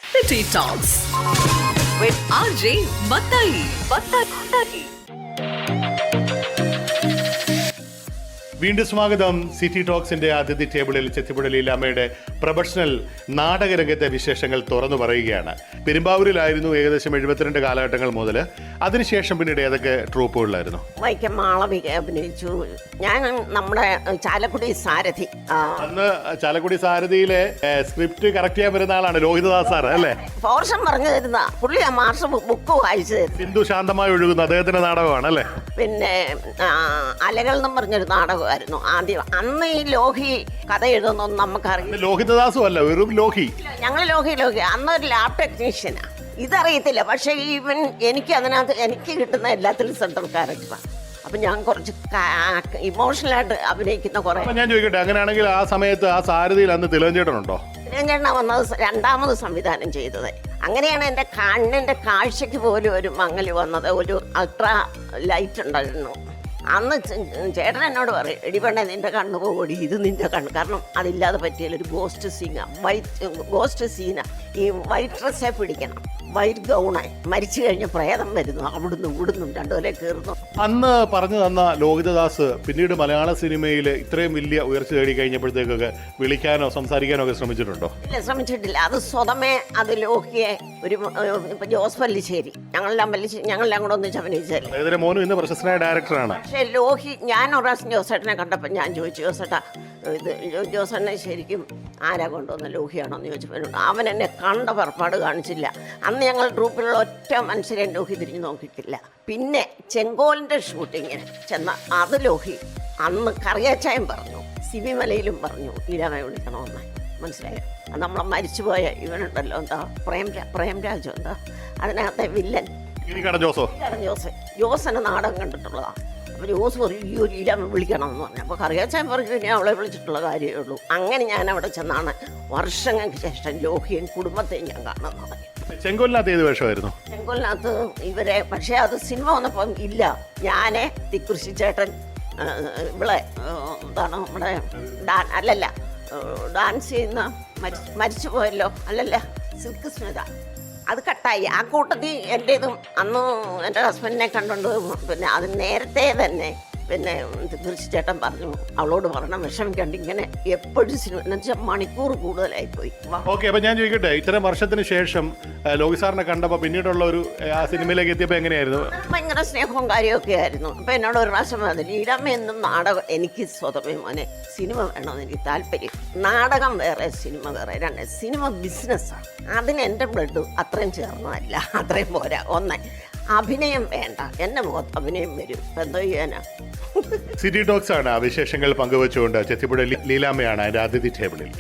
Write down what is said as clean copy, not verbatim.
City Talks with RJ Matai. വീണ്ടും സ്വാഗതം. City ടോക്സിന്റെ അതിഥി ടേബിളിൽ ചെത്തിപ്പുഴ ലീലാമ്മയുടെ പ്രൊഫഷണൽ നാടകരംഗത്തെ വിശേഷങ്ങൾ തുറന്നു പറയുകയാണ്. പെരുമ്പാവൂരിലായിരുന്നു ഏകദേശം 72 കാലഘട്ടങ്ങൾ മുതൽ. അതിനുശേഷം പിന്നീട് ഏതൊക്കെ ട്രൂപ്പുകളിലായിരുന്നു? വൈക്കം മാളവിക അഭിനയിച്ചു. ഞാൻ നമ്മുടെ ചാലക്കുടി സാരഥി. അന്ന് ചാലക്കുടി സാരഥിയിലെ സ്ക്രിപ്റ്റ് കറക്റ്റ് ചെയ്യാൻ വരുന്ന ആളാണ് ലോഹിതദാസ് സാർ അല്ലേ? പോർഷൻ പറഞ്ഞു തരുന്ന പുള്ളി ആ മാർഷ ബുക്ക് വായിച്ചു തരുന്നു. സിന്ധു ശാന്തമായി ഒഴുകുന്ന അദ്ദേഹത്തിന്റെ നാടകമാണ് അല്ലേ? പിന്നെ അലകൾ എന്നും പറഞ്ഞൊരു നാടകമായിരുന്നു ആദ്യം. അന്ന് ഈ ലോഹി കഥ എഴുതുന്നൊന്നും നമുക്കറിയില്ല. ലോഹിതദാസും അല്ല, വെറും ലോഹി. ഞങ്ങൾ ലോഹി അന്നൊരു ലാബ് ടെക്നീഷ്യനാ. ഇതറിയത്തില്ല. പക്ഷെ ഈവൻ എനിക്ക് അതിനകത്ത് എനിക്ക് കിട്ടുന്ന എല്ലാത്തിലും സെൻട്രൽ ക്യാരക്ടറാണ്. അപ്പൊ ഞാൻ കുറച്ച് ഇമോഷണലായിട്ട് അഭിനയിക്കുന്ന കുറെ. ഞാൻ ചോദിക്കട്ടെ, അങ്ങനെയാണെങ്കിൽ ആ സമയത്ത് ആ സാരഥിയിൽ അന്ന് തിലകഞ്ചേട്ടനുണ്ടോ? തിലകഞ്ചേട്ടനാ വന്നത് രണ്ടാമത് സംവിധാനം ചെയ്തത്. അങ്ങനെയാണ് എൻ്റെ കണ്ണിൻ്റെ കാഴ്ചയ്ക്ക് പോലും ഒരു മങ്ങൽ വന്നത്. ഒരു അൾട്രാ ലൈറ്റ് ഉണ്ടായിരുന്നു അന്ന്. ചേട്ടൻ എന്നോട് പറയും, എടിപെണ്ണ നിന്റെ കണ്ണ് പോടി, ഇത് നിന്റെ കണ്ണ്. കാരണം അതില്ലാതെ പറ്റിയാൽ ഒരു ഗോസ്റ്റ് സീന. ഈ വൈറ്റ് ഡ്രസ്സെ പിടിക്കണം, വൈറ്റ് ഗൗണായി. മരിച്ചു കഴിഞ്ഞ പ്രേതം വരുന്നു, അവിടുന്ന് ഇവിടുന്നും രണ്ടുപോലെ കയറുന്നു. അന്ന് പറഞ്ഞു തന്ന ലോഹിതദാസ് പിന്നീട് മലയാള സിനിമയിൽ ഇത്രയും വലിയ ഉയർച്ച തേടി കഴിഞ്ഞപ്പോഴത്തേക്കൊക്കെ വിളിക്കാനോ സംസാരിക്കാനോ ഒക്കെ ശ്രമിച്ചിട്ടുണ്ടോ? ഇല്ല, ശ്രമിച്ചിട്ടില്ല. അത് സ്വതമേ അത് ലോഹിയെ ഇപ്പൊ ജോസ് പല്ലിശ്ശേരി ഞങ്ങളെല്ലാം കൂടെ ഒന്നിച്ച് അഭിനയിച്ചല്ലേ. മോനും ഇന്ന് പ്രശസ്തനായ ഡയറക്ടറാണ്. പക്ഷെ ലോഹി, ഞാൻ ഒരു പ്രാവശ്യം ജോസേട്ടനെ കണ്ടപ്പോൾ ഞാൻ ചോദിച്ചു, ജോസേട്ടാ ഇത് ജോസേട്ടനെ ശരിക്കും ആരാ കൊണ്ടുവന്ന ലോഹിയാണോ എന്ന് ചോദിച്ചപ്പോൾ അവൻ എന്നെ കണ്ട പുറപ്പാട് കാണിച്ചില്ല. അന്ന് ഞങ്ങൾ ട്രൂപ്പിലുള്ള ഒറ്റ മനുഷ്യരെ ലോഹി തിരിഞ്ഞു നോക്കിയിട്ടില്ല. പിന്നെ ചെങ്കോലിൻ്റെ ഷൂട്ടിങ്ങിന് ചെന്ന അത് ലോഹി അന്ന് കറിയാച്ചായം പറഞ്ഞു, സിബിമലയിലും പറഞ്ഞു ലീലാമ്മയെ വിളിക്കണമെന്ന്. മനസ്സിലായോ? അത് നമ്മളെ മരിച്ചുപോയ ഇവനുണ്ടല്ലോ, എന്താ പ്രേംരാജോ, എന്താ അതിനകത്തെ വില്ലൻ ജോസനെ നാടകം കണ്ടിട്ടുള്ളതാണ്. അപ്പോൾ ജോസ് പറയും ഈ ഒരു ലീലാമ്മ വിളിക്കണമെന്ന് പറഞ്ഞു. അപ്പോൾ കറിയാച്ചാൻ പറഞ്ഞു പിന്നെ അവളെ വിളിച്ചിട്ടുള്ള കാര്യമേ ഉള്ളൂ. അങ്ങനെ ഞാൻ അവിടെ ചെന്നാണ് വർഷങ്ങൾക്ക് ശേഷം ലോഹിയൻ കുടുംബത്തെയും ഞാൻ കാണുന്നത്. ചെങ്കോലിനകത്ത് ഏത് വേഷമായിരുന്നു? ചെങ്കോലിനകത്ത് ഇവരെ, പക്ഷേ അത് സിനിമ വന്നപ്പം ഇല്ല. ഞാനേ തിക്കുറിശി ചേട്ടൻ, ഇവിടെ എന്താണ് നമ്മുടെ അല്ലല്ല ഡാൻസ് ചെയ്യുന്ന മരിച്ചു പോയല്ലോ, അല്ലല്ല സിൽക്ക് സ്മിത, അത് കട്ടായി. ആ കൂട്ടത്തിൽ എൻ്റേതും അന്ന് എൻ്റെ ഹസ്ബൻഡിനെ കണ്ടുകൊണ്ട് പിന്നെ അത് നേരത്തെ തന്നെ പിന്നെ തീർച്ചയായിട്ടും പറഞ്ഞു, അവളോട് പറയണം വിഷമിക്കണ്ട്, ഇങ്ങനെ എപ്പോഴും സിനിമ എന്ന് വെച്ചാൽ മണിക്കൂർ കൂടുതലായിപ്പോയി. ഓക്കെ, അപ്പം ഞാൻ ചോദിക്കട്ടെ, ഇത്തരം വർഷത്തിന് ശേഷം ലോഹി സാറിനെ കണ്ടപ്പോൾ പിന്നീടുള്ള ഒരു ആ സിനിമയിലേക്ക് എത്തിയപ്പോൾ എങ്ങനെയായിരുന്നു? ഭയങ്കര സ്നേഹവും കാര്യമൊക്കെ ആയിരുന്നു. അപ്പം എന്നോട് ഒരു പ്രാവശ്യം പറഞ്ഞു, ലീലാമ്മ എന്നും നാടകം, എനിക്ക് സ്വതമേ മോനെ സിനിമ വേണമെന്ന് എനിക്ക് താല്പര്യം. നാടകം വേറെ, സിനിമ വേറെ, രണ്ട്. സിനിമ ബിസിനസ്സാണ്. അതിന് എൻ്റെ ബ്ലഡ് അത്രയും ചേർന്നതല്ല, അത്രയും പോരാ. ഒന്ന് അഭിനയം വേണ്ട, എൻ്റെ മുഖത്ത് അഭിനയം വരും, എന്തോ ചെയ്യാനാ. സിറ്റി ടോക്സ് ആണ് ആ വിശേഷങ്ങൾ പങ്കുവെച്ചുകൊണ്ട് ചെത്തിപ്പുഴ ലീലാമ്മയാണ് അതിൻ്റെ അതിഥി ടേബിളിൽ.